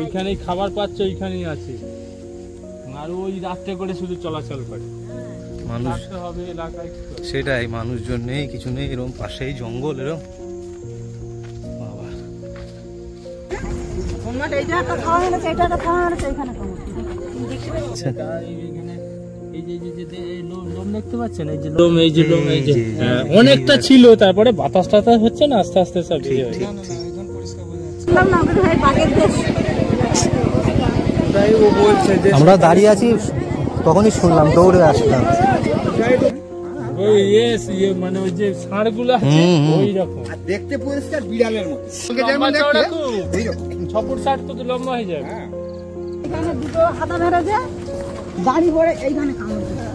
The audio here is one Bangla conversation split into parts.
ওইখানেই খাবার পাচ্ছে, ওইখানেই আছে, আর ওই রাত্রে করে শুধু চলাচল করে মানুষ হবে এলাকায়। সেটাই, মানুষজন নেই, কিছু নেই, এরকম পাশেই জঙ্গল, এরকম বাবা। দেখতে পাচ্ছেন এই যে লোম, এই যে লোম, এই যে অনেকটা ছিল, তারপরে বাতাস টাতাস হচ্ছে না, আস্তে আস্তে সব আমরা দাঁড়িয়ে আছি, তখনই শুনলাম, দৌড়ে আসলাম। মানে ওই যে ষাঁড়গুলো আছে ওই রকম দেখতে পরিষ্কার, বিড়ালের মতো 6 ফুট 60 তো লম্বা হয়ে যাবে। এখানে দুটো হাতা ধরে যে গাড়ি পড়ে এইখানে কামড় দেয়।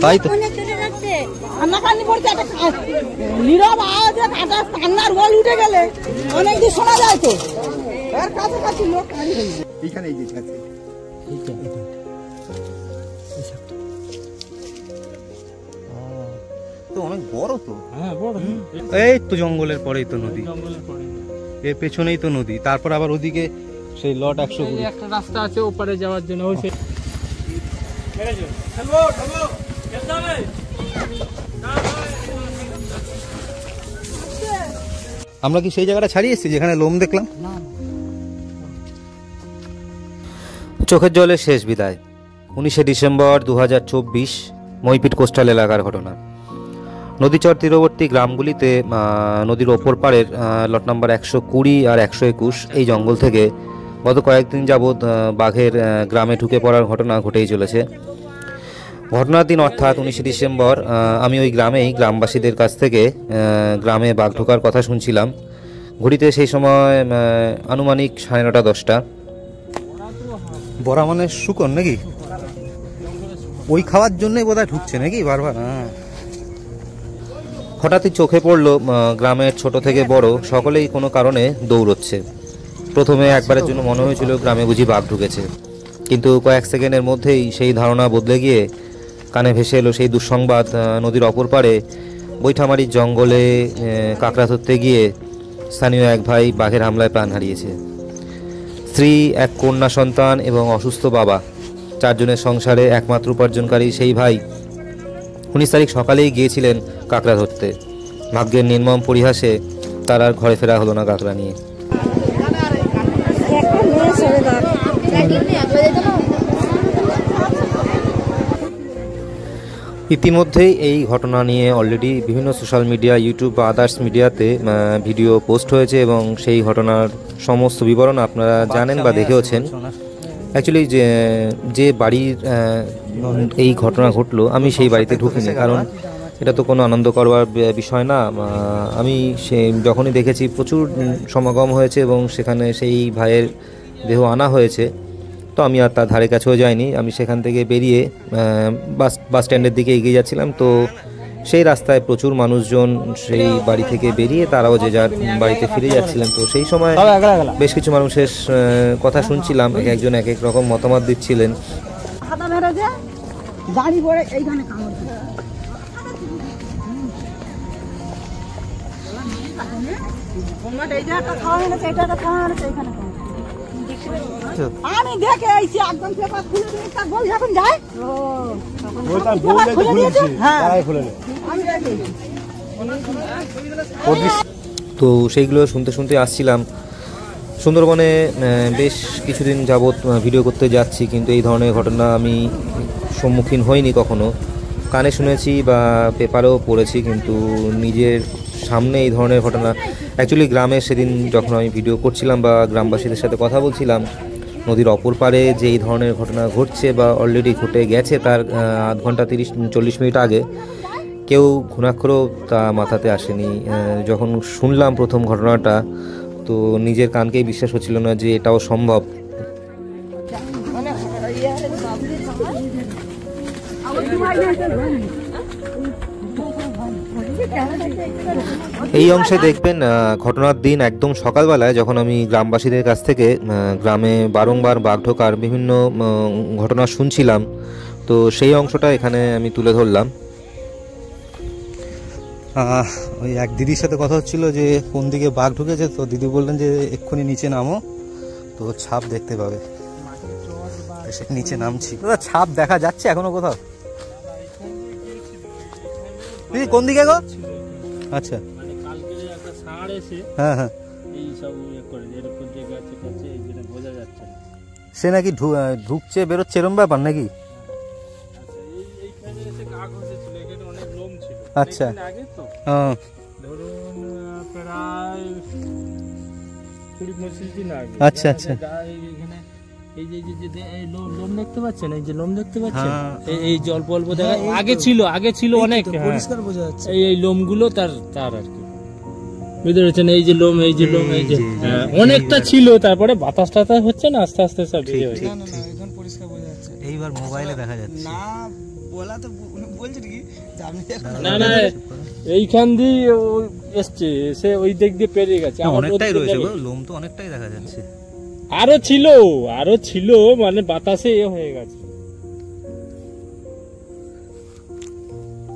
তাই তো কান্নাকান্নি পড়ছে, একটা নীরব আওয়াজে কাটা কান্নার বল উঠে গেলে অনেক দূর শোনা যায় তো, এর কাছাকাছি লোক এইখানে এই যে আছে, তো অনেক বড় তো। হ্যাঁ বড়, এই তো জঙ্গলের পরেই তো নদী, জঙ্গলের পরে এর পেছনেই তো নদী, তারপর আবার ওদিকে সেই লট 120 একটা রাস্তা আছে ওপারে যাওয়ার জন্য। ওই আমরা কি সেই জায়গাটা ছাড়িয়ে এসেছি যেখানে লোম দেখলাম? চোখের জলে শেষ বিদায়। 19শে ডিসেম্বর 2024, মইপিট কোস্টাল এলাকার ঘটনা। নদীচর তীরবর্তী গ্রামগুলিতে নদীর ওপর পাড়ের লট নাম্বার 120 আর 121 এই জঙ্গল থেকে গত কয়েকদিন যাবৎ বাঘের গ্রামে ঢুকে পড়ার ঘটনা ঘটেই চলেছে। ঘটনার দিন অর্থাৎ 19শে ডিসেম্বর আমি ওই গ্রামবাসীদের কাছ থেকে গ্রামে বাঘ ঢোকার কথা শুনছিলাম। ঘড়িতে সেই সময় আনুমানিক 9:30 10টা। বড়া মানে শুকন নাকি? ওই খাওয়ার জন্যই বোধহয় ঢুকছে নাকি বারবার। হঠাৎই চোখে পড়ল গ্রামের ছোট থেকে বড় সকলেই কোনো কারণে দৌড়চ্ছে। প্রথমে একবারের জন্য মনে হয়েছিল গ্রামে বুঝি বাঘ ঢুকেছে, কিন্তু কয়েক সেকেন্ডের মধ্যেই সেই ধারণা বদলে গিয়ে কানে ভেসে এলো সেই দুঃসংবাদ, নদীর অপর পাড়ে বৈঠামারির জঙ্গলে কাঁকড়া ধরতে গিয়ে স্থানীয় এক ভাই বাঘের হামলায় প্রাণ হারিয়েছে। স্ত্রী, এক কন্যা সন্তান এবং অসুস্থ বাবা, 4 জনের সংসারে একমাত্র উপার্জনকারী সেই ভাই 19 তারিখ সকালেই গিয়েছিলেন কাঁকড়া ধরতে। ভাগ্যের নির্মম পরিহাসে তার আর ঘরে ফেরা হলো না কাঁকড়া নিয়ে। ইতিমধ্যেই এই ঘটনা নিয়ে অলরেডি বিভিন্ন সোশ্যাল মিডিয়া, ইউটিউব বা আদার্স মিডিয়াতে ভিডিও পোস্ট হয়েছে এবং সেই ঘটনার সমস্ত বিবরণ আপনারা জানেন বা দেখেওছেন। অ্যাকচুয়ালি যে বাড়ির এই ঘটনা ঘটলো, আমি সেই বাড়িতে ঢুকিনি, কারণ এটা তো কোনো আনন্দ করবার বিষয় না। আমি যখনই দেখেছি প্রচুর সমাগম হয়েছে এবং সেখানে সেই ভাইয়ের দেহ আনা হয়েছে, তো আমি আর তার ধারে কাছেও যাইনি। আমি সেখান থেকে বেরিয়ে বাস স্ট্যান্ডের দিকে এগিয়ে যাচ্ছিলাম, তো সেই রাস্তায় প্রচুর মানুষজন সেই বাড়ি থেকে বেরিয়ে তারাও যে যার বাড়িতে ফিরে যাচ্ছিলেন। তো সেই সময় বেশ কিছু মানুষের কথা শুনছিলাম, একজন এক এক রকম মতামত দিচ্ছিলেন। আমি দেখে আইছি একদম পেপার খুলে দিয়ে তার বল যখন যায় ওটা বললে তো খুলেছি, তাই খুলে নে। তো সেইগুলো শুনতে শুনতে আসছিলাম। সুন্দরবনে বেশ কিছুদিন যাবৎ ভিডিও করতে যাচ্ছি, কিন্তু এই ধরনের ঘটনা আমি সম্মুখীন হইনি কখনো। কানে শুনেছি বা পেপারেও পড়েছি, কিন্তু নিজের সামনে এই ধরনের ঘটনা অ্যাকচুয়ালি গ্রামে সেদিন যখন আমি ভিডিও করছিলাম বা গ্রামবাসীদের সাথে কথা বলছিলাম, নদীর অপর পারে যে এই ধরনের ঘটনা ঘটছে বা অলরেডি ঘটে গেছে তার আধ ঘন্টা 30-40 মিনিট আগে কেউ ঘুণাক্ষরও তা মাথাতে আসেনি। যখন শুনলাম প্রথম ঘটনাটা, তো নিজের কানকেই বিশ্বাস হচ্ছিল না যে এটাও সম্ভব। এই অংশে দেখবেন ঘটনার দিন একদম সকালবেলায় যখন আমি গ্রামবাসীদের কাছ থেকে গ্রামে বারংবার বাঘ ঢোকার বিভিন্ন ঘটনা শুনছিলাম, তো সেই অংশটা এখানে আমি তুলে ধরলাম। ওই এক দিদির সাথে কথা হচ্ছিল যে কোন দিকে বাঘ ঢুকেছে, তো দিদি বললেন যে এক্ষুনি নিচে নামো, তো ছাপ দেখতে পাবে। সে নিচে নামছি। দাদা ছাপ দেখা যাচ্ছে এখনো কোথাও? দিদি কোন দিকে গো? আচ্ছা, মানে কালকে যে একটা ষাঁড় এসে হ্যাঁ হ্যাঁ, এই সব ইয়ে করে এরকম জায়গা আছে কাছে, এই যেটা বোঝা যাচ্ছে না। সে নাকি ঢুকছে বেরোচ্ছে এরম ব্যাপার নাকি? আচ্ছা, এইখানে এসে গা ঘষেছিল, এখানে অনেক লোম ছিল। আচ্ছা, অনেকদিন আগে তো হ্যাঁ, ধরুন প্রায় 20-25 দিন আগে। আচ্ছা আচ্ছা, এখানে এই যে এই লোম দেখতে পাচ্ছেন, এই যে লোম দেখতে পাচ্ছেন, এই যে অল্প অল্প দেখা আগে ছিল অনেক পরিষ্কার বোঝা যাচ্ছে। এই লোমগুলো তার আর কি বুঝতে পারছেন, এই যে লোম, এই যে লোম, এই যে অনেকটা ছিল। তারপরে বাতাস টাতাস হচ্ছে না, আস্তে আস্তে সব বেরিয়ে হচ্ছে। এখন পরিষ্কার বোঝা যাচ্ছে। এইবার মোবাইলে দেখা যাচ্ছে না বলা তো বলছি কি যে আমি না এইখান দিয়ে এসছে, সে ওই দিক দিয়ে পেরিয়ে গেছে। অনেকটাই রয়েছে গো, লোম তো অনেকটাই দেখা যাচ্ছে। আরো ছিল মানে বাতাসে হয়ে গেছে।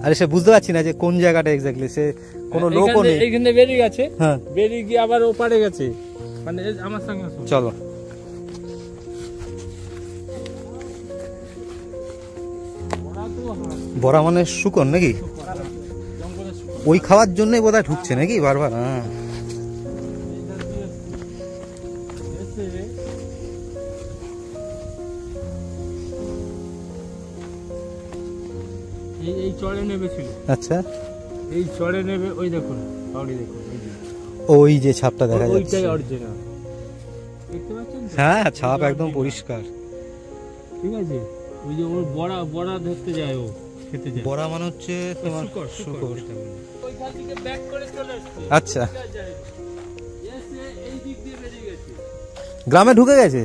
আরে সে বুঝতে পারছি না যে কোন জায়গাটা এক্স্যাক্টলি, সে কোনো লোকও নেই। এইখানে বেরিয়ে গেছে, হ্যাঁ, বেরিয়ে গিয়ে আবার ওপারে গেছে। মানে আমার সঙ্গে চলো। বড়া মানে শুকন নাকি? ওই খাওয়ার জন্যই বোধহয় ঢুকছে নাকি বারবার? হ্যাঁ, এই চড়ে নেবেছিল। আচ্ছা, এই চড়ে নেবে, ওই দেখুন পাউডি দেখুন, ওই যে ছাপটা দেখা যাচ্ছে, ওইটাই অরিজিনাল। দেখতে পাচ্ছেন? হ্যাঁ, ছাপ একদম পরিষ্কার। ঠিক আছে, ওই যে ওর বড়া ধরতে যায়, ও খেতে যায়। বড়া মানে হচ্ছে তোমার শুকর। ওইখান থেকে ব্যাক করে চলে আসছে। আচ্ছা, এসে এই দিক দিয়ে বেরিয়ে গেছে, গ্রামে ঢুকে গেছে।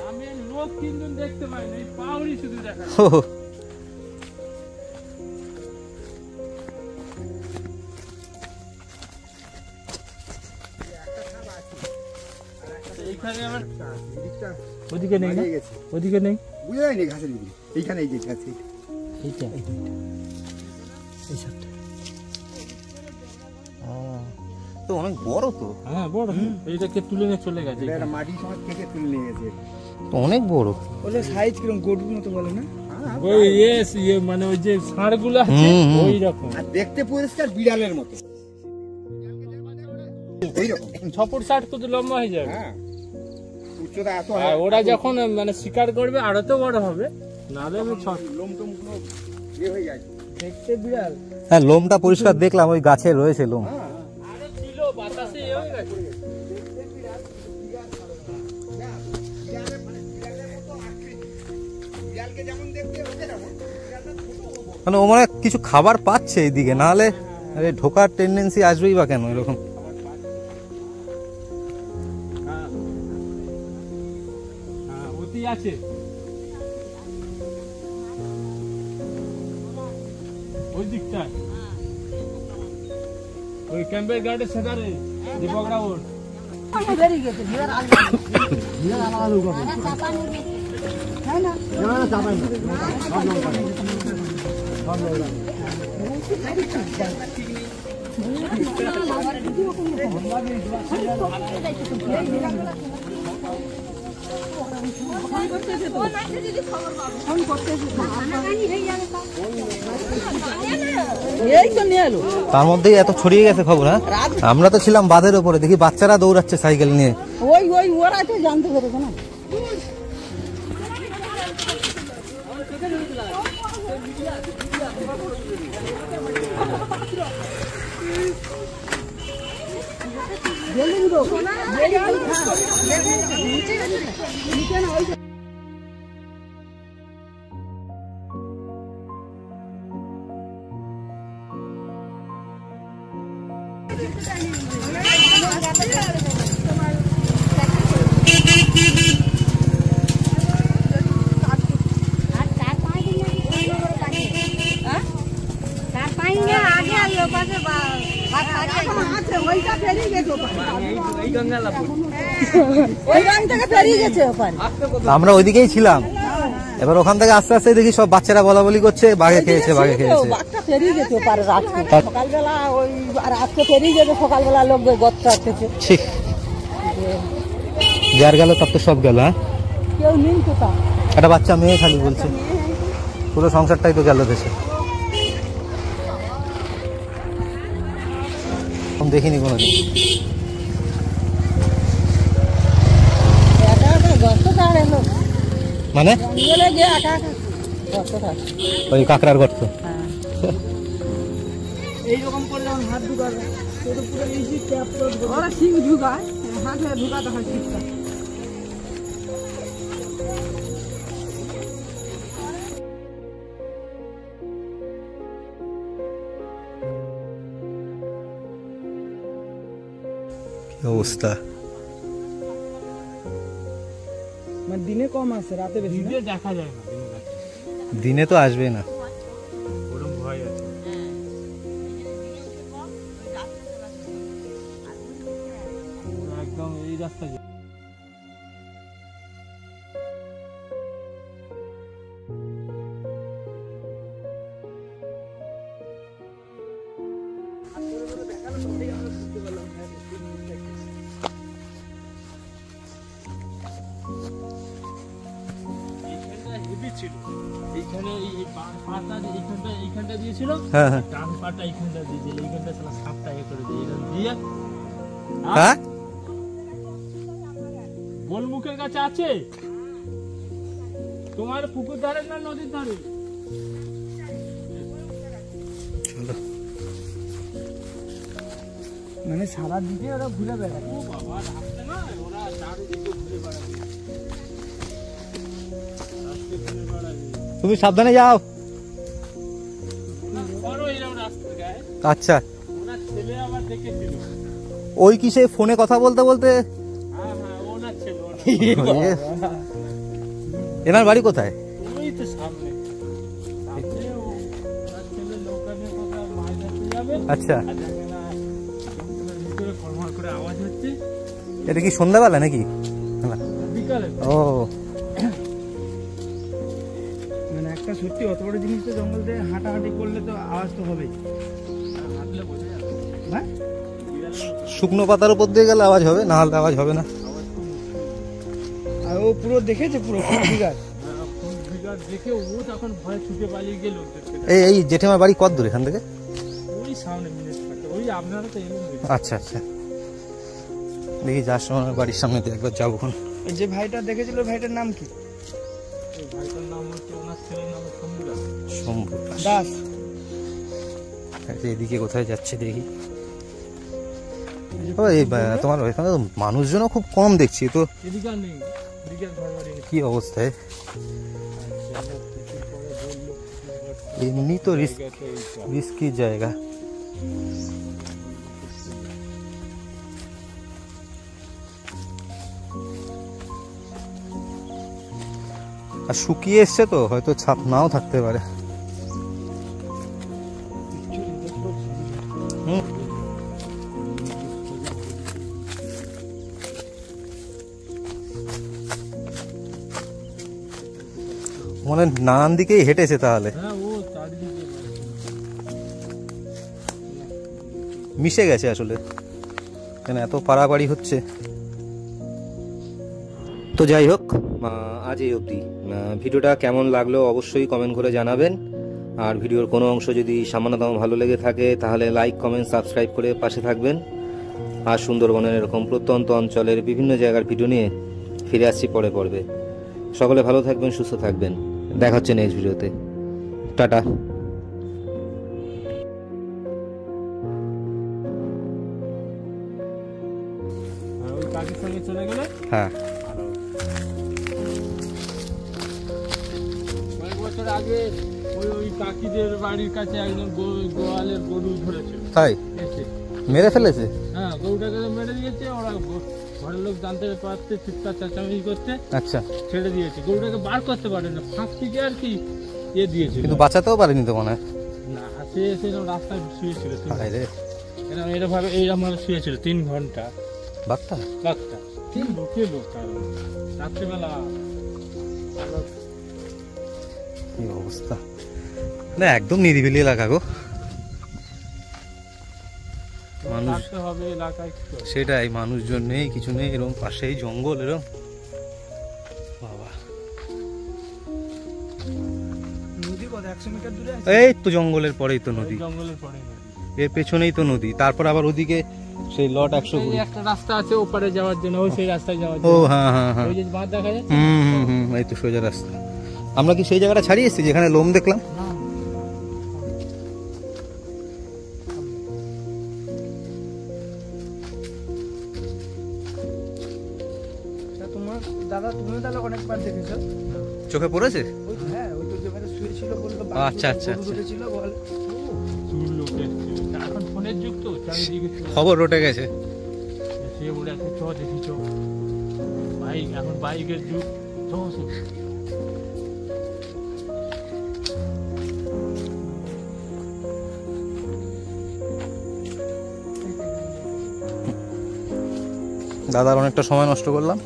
আমি লোক কিন্তু দেখতে পাই না, এই পাউডি শুধু দেখা যায়। ও, এইখানে আবার ওদিকে নেই না, ওদিকে নেই, বুঝে যায়নি ঘাসের দিকে। এইখানে এই যে ঘাসে এইটা তো অনেক বড় তো। হ্যাঁ বড়, এইটাকে তুলে নিয়ে চলে গেছে। একটা মাটির সময় থেকে তুলে নিয়ে গেছে। তো অনেক বড়। ওটা সাইজ কিরকম গরুর মতো বলে না? ওই মানে ওই যে ষাঁড়গুলো আছে ওই রকম, আর দেখতে পরিষ্কার বিড়ালের মতো এইরকম। 6 ফুট 60 ফুট লম্বা হয়ে যাবে। হ্যাঁ, উচ্চতা এত। আর ওরা যখন মানে শিকার করবে আরো তো বড় হবে, নাহলে লোম টোম পুরো ইয়ে হয়ে যায়। দেখতে বিড়াল। হ্যাঁ, লোমটা পরিষ্কার দেখলাম, ওই গাছে রয়েছে লোম। আরো ছিল, বাতাসে হয়ে গেছে। মানে ও মানে কিছু খাবার পাচ্ছে এইদিকে, নাহলে আরে ঢোকার টেন্ডেন্সি আসবেই বা কেন এরকম? হ্যাঁ ওটি আছে, ওই দিকটা, ওই ক্যাম্পের গার্ডের সেটারে দীপকরা ওর বেরিয়ে গেছে। এই তো নিয়ে এলো, তার মধ্যেই এত ছড়িয়ে গেছে খবর। হ্যাঁ, আমরা তো ছিলাম বাঁধের ওপরে, দেখি বাচ্চারা দৌড়াচ্ছে সাইকেল নিয়ে। ওই ওরা তো জানতে পেরেছে না। आगे आइए পেরিয়ে গেছে ওপারে। এই গঙ্গালা ওই গান থেকে পেরিয়ে গেছে ওপারে। আমরা ওইদিকেই ছিলাম, এবার ওখান থেকে আস্তে আস্তে দেখি সব বাচ্চারা বলা বলি করছে বাঘে খেয়েছে বাঘে খেয়েছে। বাঘটা পেরিয়ে গেছে ওপারে রাত্রে, সকালবেলা ওই আর আজকে পেরিয়ে গেছে, সকালবেলা লোক গর্ত আসতেছে। ঠিক যার গেল তার তো সব গেল। হ্যাঁ কেউ নিন কোথাও, একটা বাচ্চা মেয়ে খালি বলছে, পুরো সংসারটাই তো গেল দেশে। দেখিনি কোনোদিন। একা একা গর্ত ছাড়ে লোক, মানে জঙ্গলে গিয়ে একা একা গর্ত ছাড়ে। ওই কাঁকড়ার গর্ত। এইরকম করে যখন হাত ঢুকাবে ওরা শিং ঢুকায়, হাতে ঢুকাতে হয় শিংটা। কি অবস্থা, মানে দিনে কম আছে, রাতে বেশি দেখা যায় না। দিনে তো আসবে না। ওরকম ভয় আছে। একদম এই রাস্তা ছিল। এইখানে এই পাটা এইখানটা দিয়েছিল, হ্যাঁ হ্যাঁ ডান পাটা এইখানটা দিয়েছে, এইখানটা সালা সাপটা এ করে দিয়ে হ্যাঁ গোলমুখের কাছে আছে। তোমার পুকুর ধারে না নদীর ধারে? মানে সারা দিকে ওরা ঘুরে বেড়ায়। ও বাবা, রাস্তা না, ওরা চারিদিকে ঘুরে বেড়াবে। তুমি সাবধানে যাও। আচ্ছা, ওনার ছেলে আবার দেখেছিল। ওই কি সে ফোনে কথা বলতে বলতে? হ্যাঁ হ্যাঁ, ওনার ছেলে। এনার বাড়ি কোথায়? ওই তো সামনে সামনে ওনার ছেলে নৌকা নিয়ে কোথাও মাছ ধরতে যাবে। আচ্ছা, আর দেখে না ভিতরে কলমার করে আওয়াজ হচ্ছে। এটা কি সন্ধ্যাবেলা নাকি? বিকালে। ও, মানে একটা সত্যি অত বড় জিনিস তো জঙ্গল দিয়ে হাঁটাহাঁটি করলে তো আওয়াজ তো হবেই। হাঁটলে বোঝা যাবে। হ্যাঁ, শুকনো পাতার উপর দিয়ে গেলে আওয়াজ হবে, না হলে আওয়াজ হবে না। আর ও পুরো দেখেছে, পুরো ফিগার দেখে ও তখন ভয় ছুটে পালিয়ে গেল। এই জেঠিমার বাড়ি কত দূর এখান থেকে? ওই সামনে মিনিট ওই আপনারা তো এলেন। আচ্ছা আচ্ছা, দেখি যার সময় বাড়ির সামনে দিয়ে একবার যাবো। যে ভাইটা দেখেছিল, ভাইটার নাম কি? ভাইটার নাম হচ্ছে, ওনার ছেলের নাম শম্ভুদাস। শম্ভু দাস। এদিকে কোথায় যাচ্ছে দেখি। তোমার ওইখানে তো মানুষজনও খুব কম দেখছি তো। এদিকে আর নেই, এদিকে ঘর বাড়ি নেই। কি অবস্থায়, এমনি তো রিস্কি জায়গা। আর শুকিয়ে এসছে তো, হয়তো ছাপ নাও থাকতে পারে। মনে নানান দিকেই হেঁটেছে তাহলে, হ্যাঁ ও চারিদিকে মিশে গেছে আসলে, কেন এত পাড়াপাড়ি হচ্ছে। তো যাই হোক, আজ এই অবধি। ভিডিওটা কেমন লাগলো অবশ্যই কমেন্ট করে জানাবেন। আর ভিডিওর কোনো অংশ যদি সামান্যতম ভালো লেগে থাকে তাহলে লাইক, কমেন্ট, সাবস্ক্রাইব করে পাশে থাকবেন। আর সুন্দরবনের এরকম প্রত্যন্ত অঞ্চলের বিভিন্ন জায়গার ভিডিও নিয়ে ফিরে আসছি পরে পর্বে। সকলে ভালো থাকবেন, সুস্থ থাকবেন। দেখা হচ্ছে নেক্সট ভিডিওতে। টাটা। ওই কাকির সঙ্গে চলে গেলে। হ্যাঁ, কয়েক বছর আগে ওই কাকিদের বাড়ির কাছে একজন গোয়ালের গরু ধরেছিল। তাই এসে মেরে ফেলেছে? হ্যাঁ, গরুটাকে মেরে দিয়েছে। ওরা ঘরের লোক জানতে পারছে, চিৎকার চেঁচামেচি করছে। আচ্ছা, ছেড়ে দিয়েছে। গরুটাকে বার করতে পারে না, ফাঁক থেকে আর কি দিয়েছিল। কিন্তু বাঁচাতেও পারেনি তো মনে হয়। না, সে এসে রাস্তায় শুয়েছিল। আরে এরকম এরভাবে এইরকম ভাবে শুয়েছিল 3 ঘন্টা বাঘটা বাঘটা। কে লোক রাত্রিবেলা কি অবস্থা, না একদম নিরিবিলি এলাকা গো, মানুষ থাকতে হবে এলাকায়। সেটাই, মানুষজন নেই কিছু নেই, এরকম পাশেই জঙ্গল এরকম। বাবা নদী কত 100 মিটার দূরে আছে? এই তো জঙ্গলের পরেই তো নদী, জঙ্গলের পরে এর পেছনেই তো নদী, তারপর আবার ওদিকে সেই লট 120। একটা রাস্তা আছে ওপারে যাওয়ার জন্য, ওই সেই রাস্তায় যাওয়ার ও জন্য। হ্যাঁ হ্যাঁ হ্যাঁ, ওই যে বাঁধ দেখা যাচ্ছে। এই তো সোজা রাস্তা। আমরা কি সেই জায়গাটা ছাড়িয়ে এসেছি যেখানে লোম দেখলাম? তোমার দাদা তুমিও তাহলে অনেকবার দেখেছো? চোখে পড়েছে? ওই তো, হ্যাঁ ওই তো যেখানে শুয়েছিল বললো আচ্ছা, আচ্ছা, আচ্ছা। ছিল বল। এখন ফোনের যুগ তো, চারিদিকে খবর রটে গেছে। সে বলে একটা চ দেখি চ, বাইক এখন বাইকের যুগ। দাদার অনেকটা সময় নষ্ট করলাম।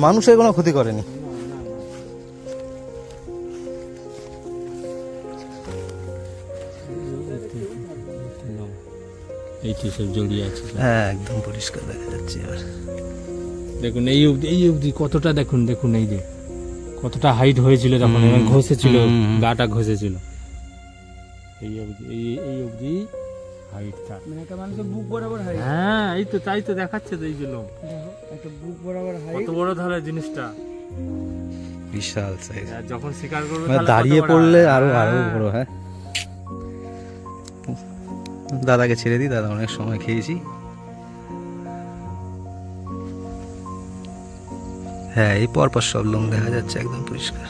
মানুষের কোনো ক্ষতি করেনি। এইটি সব জড়িয়ে আছে। হ্যাঁ একদম পরিষ্কার দেখা যাচ্ছে এবার। দেখুন এই অবধি কতটা, দেখুন এই যে কতটা হাইট হয়েছিল তখন, ঘষেছিল গাটা ঘষেছিল। এই অবধি হাইট থাক, মানে একটা মানুষের বুক বরাবর হাইট। হ্যাঁ এই তো তাই তো দেখাচ্ছে তো, এই যে লোম দেখো একটা বুক বরাবর হাইট। কত বড় তাহলে জিনিসটা, বিশাল সাইজ। যখন শিকার করবে দাঁড়িয়ে পড়লে আরো বড়। হ্যাঁ দাদাকে ছেড়ে দিই, দাদা অনেক সময় খেয়েছি। হ্যাঁ এই পরপর সব লোম দেখা যাচ্ছে একদম পরিষ্কার।